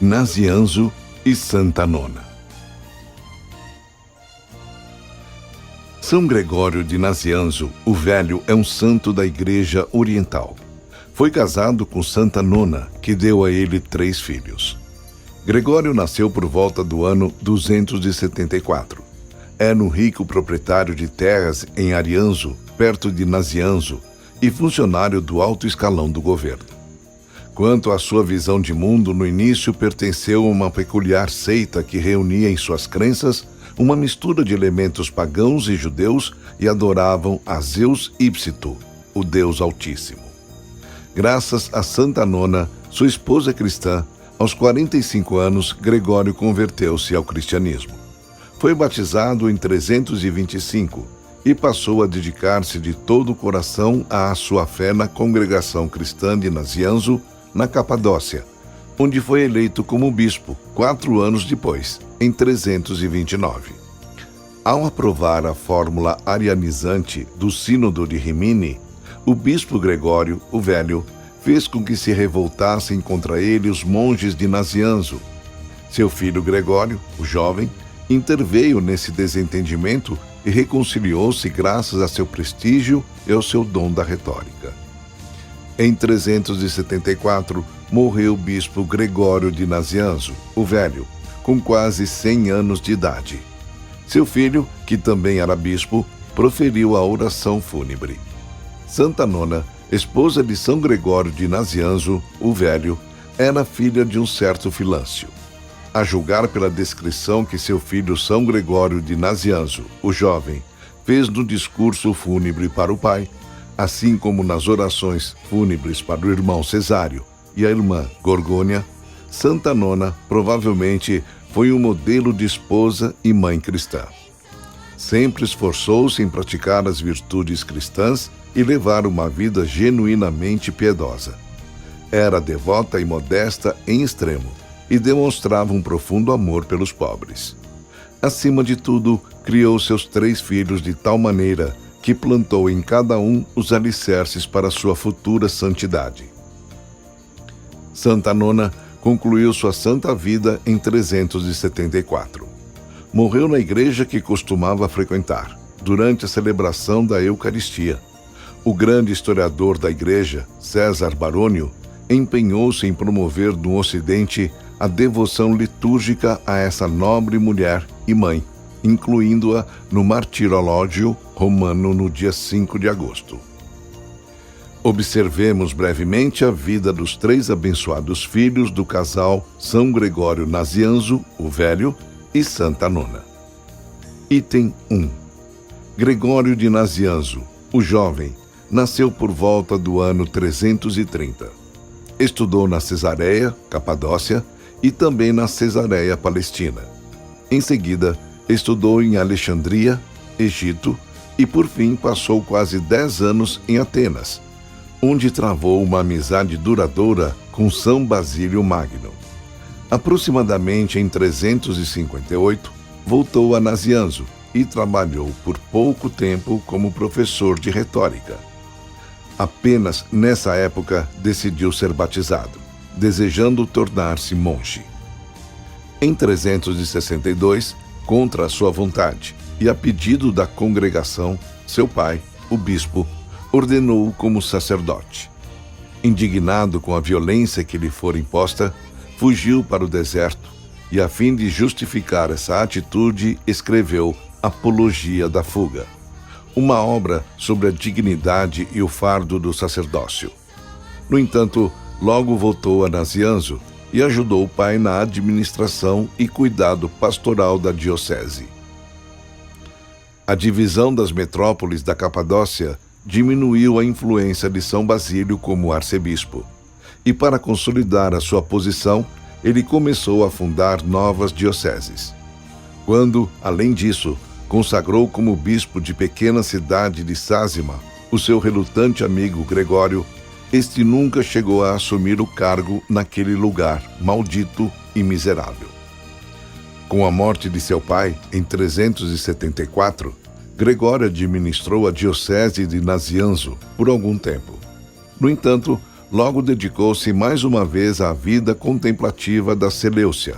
Nazianzo e Santa Nona. São Gregório de Nazianzo, o Velho, é um santo da Igreja Oriental. Foi casado com Santa Nona, que deu a ele 3 filhos. Gregório nasceu por volta do ano 274. Era um rico proprietário de terras em Arianzo, perto de Nazianzo, e funcionário do alto escalão do governo. Quanto à sua visão de mundo, no início pertenceu a uma peculiar seita que reunia em suas crenças uma mistura de elementos pagãos e judeus e adoravam a Zeus Ípsito, o Deus Altíssimo. Graças a Santa Nona, sua esposa cristã, aos 45 anos, Gregório converteu-se ao cristianismo. Foi batizado em 325 e passou a dedicar-se de todo o coração à sua fé na congregação cristã de Nazianzo, na Capadócia, onde foi eleito como bispo 4 anos depois, em 329. Ao aprovar a fórmula arianizante do Sínodo de Rimini, o bispo Gregório, o Velho, fez com que se revoltassem contra ele os monges de Nazianzo. Seu filho Gregório, o jovem, interveio nesse desentendimento e reconciliou-se graças a seu prestígio e ao seu dom da retórica. Em 374, morreu o bispo Gregório de Nazianzo, o Velho, com quase 100 anos de idade. Seu filho, que também era bispo, proferiu a oração fúnebre. Santa Nona, esposa de São Gregório de Nazianzo, o Velho, era filha de um certo Filâncio. A julgar pela descrição que seu filho São Gregório de Nazianzo, o jovem, fez no discurso fúnebre para o pai, assim como nas orações fúnebres para o irmão Cesário e a irmã Gorgônia, Santa Nona provavelmente foi um modelo de esposa e mãe cristã. Sempre esforçou-se em praticar as virtudes cristãs e levar uma vida genuinamente piedosa. Era devota e modesta em extremo e demonstrava um profundo amor pelos pobres. Acima de tudo, criou seus 3 filhos de tal maneira que plantou em cada um os alicerces para sua futura santidade. Santa Nona concluiu sua santa vida em 374. Morreu na igreja que costumava frequentar, durante a celebração da Eucaristia. O grande historiador da igreja, César Barônio, empenhou-se em promover no Ocidente a devoção litúrgica a essa nobre mulher e mãe, incluindo-a no martirológio romano no dia 5 de agosto. Observemos brevemente a vida dos 3 abençoados filhos do casal São Gregório Nazianzo, o Velho, e Santa Nona. Item 1. Gregório de Nazianzo, o jovem, nasceu por volta do ano 330. Estudou na Cesareia, Capadócia, e também na Cesareia Palestina. Em seguida, estudou em Alexandria, Egito, e por fim passou quase 10 anos em Atenas, onde travou uma amizade duradoura com São Basílio Magno. Aproximadamente em 358, voltou a Nazianzo e trabalhou por pouco tempo como professor de retórica. Apenas nessa época decidiu ser batizado, desejando tornar-se monge. Em 362, contra a sua vontade e a pedido da congregação, seu pai, o bispo, ordenou-o como sacerdote. Indignado com a violência que lhe fora imposta, fugiu para o deserto e, a fim de justificar essa atitude, escreveu Apologia da Fuga, uma obra sobre a dignidade e o fardo do sacerdócio. No entanto, logo voltou a Nazianzo e ajudou o pai na administração e cuidado pastoral da diocese. A divisão das metrópoles da Capadócia diminuiu a influência de São Basílio como arcebispo, e para consolidar a sua posição, ele começou a fundar novas dioceses. Quando, além disso, consagrou como bispo de pequena cidade de Sázima o seu relutante amigo Gregório, este nunca chegou a assumir o cargo naquele lugar maldito e miserável. Com a morte de seu pai, em 374, Gregório administrou a diocese de Nazianzo por algum tempo. No entanto, logo dedicou-se mais uma vez à vida contemplativa da Seleucia.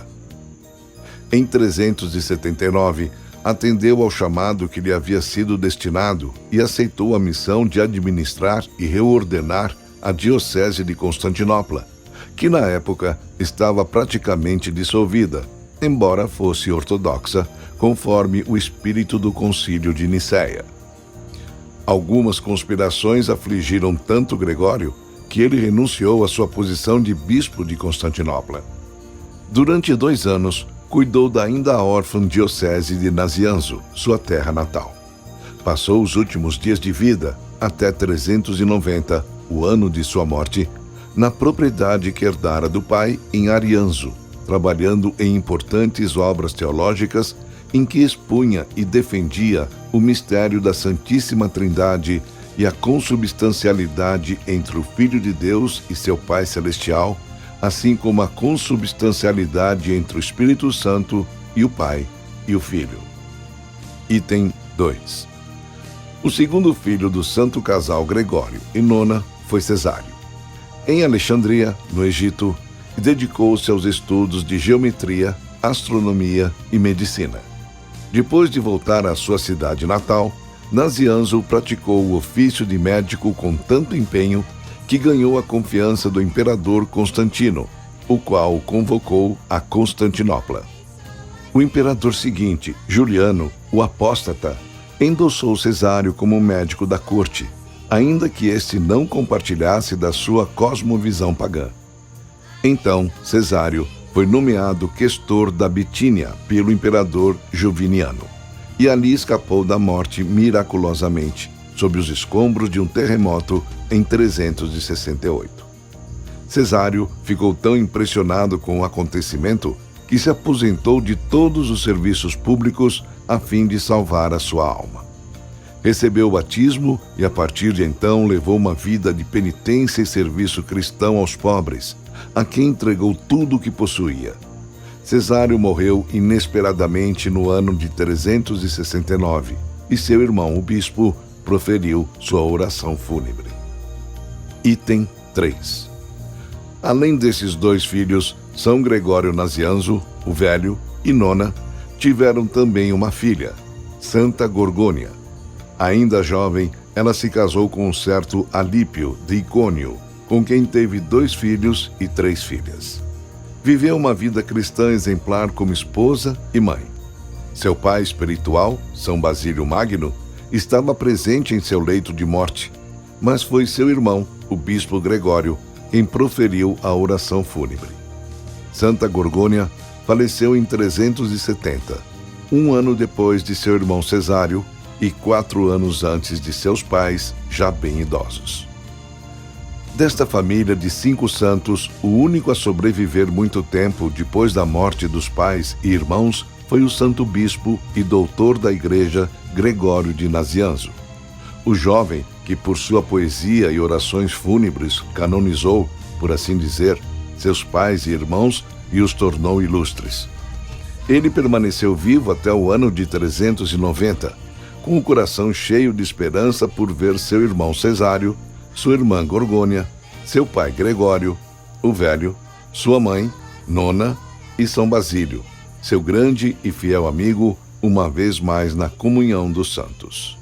Em 379, atendeu ao chamado que lhe havia sido destinado e aceitou a missão de administrar e reordenar a Diocese de Constantinopla, que na época estava praticamente dissolvida, embora fosse ortodoxa, conforme o espírito do Concílio de Nicéia. Algumas conspirações afligiram tanto Gregório que ele renunciou à sua posição de bispo de Constantinopla. Durante 2 anos, cuidou da ainda órfã diocese de Nazianzo, sua terra natal. Passou os últimos dias de vida, até 390, o ano de sua morte, na propriedade que herdara do pai em Arianzo, trabalhando em importantes obras teológicas em que expunha e defendia o mistério da Santíssima Trindade e a consubstancialidade entre o Filho de Deus e seu Pai Celestial, assim como a consubstancialidade entre o Espírito Santo e o Pai e o Filho. Item 2. O segundo filho do santo casal Gregório e Nona foi Cesário. Em Alexandria, no Egito, dedicou-se aos estudos de geometria, astronomia e medicina. Depois de voltar à sua cidade natal, Nazianzo praticou o ofício de médico com tanto empenho que ganhou a confiança do imperador Constantino, o qual o convocou a Constantinopla. O imperador seguinte, Juliano, o apóstata, endossou Cesário como médico da corte, ainda que este não compartilhasse da sua cosmovisão pagã. Então, Cesário foi nomeado questor da Bitínia pelo imperador Juviniano, e ali escapou da morte miraculosamente, sob os escombros de um terremoto em 368. Cesário ficou tão impressionado com o acontecimento que se aposentou de todos os serviços públicos a fim de salvar a sua alma. Recebeu o batismo e, a partir de então, levou uma vida de penitência e serviço cristão aos pobres, a quem entregou tudo o que possuía. Cesário morreu inesperadamente no ano de 369 e seu irmão, o bispo, proferiu sua oração fúnebre. Item 3. Além desses 2 filhos, São Gregório Nazianzo, o velho, e Nona, tiveram também uma filha, Santa Gorgônia. Ainda jovem, ela se casou com um certo Alípio de Icônio, com quem teve 2 filhos e 3 filhas. Viveu uma vida cristã exemplar como esposa e mãe. Seu pai espiritual, São Basílio Magno, estava presente em seu leito de morte, mas foi seu irmão, o bispo Gregório, quem proferiu a oração fúnebre. Santa Gorgônia faleceu em 370, 1 ano depois de seu irmão Cesário e 4 anos antes de seus pais, já bem idosos. Desta família de 5 santos, o único a sobreviver muito tempo depois da morte dos pais e irmãos foi o santo bispo e doutor da Igreja Gregório de Nazianzo. O jovem que, por sua poesia e orações fúnebres, canonizou, por assim dizer, seus pais e irmãos e os tornou ilustres. Ele permaneceu vivo até o ano de 390, com o coração cheio de esperança por ver seu irmão Cesário, sua irmã Gorgônia, seu pai Gregório, o velho, sua mãe, Nona, e São Basílio, seu grande e fiel amigo, uma vez mais na comunhão dos santos.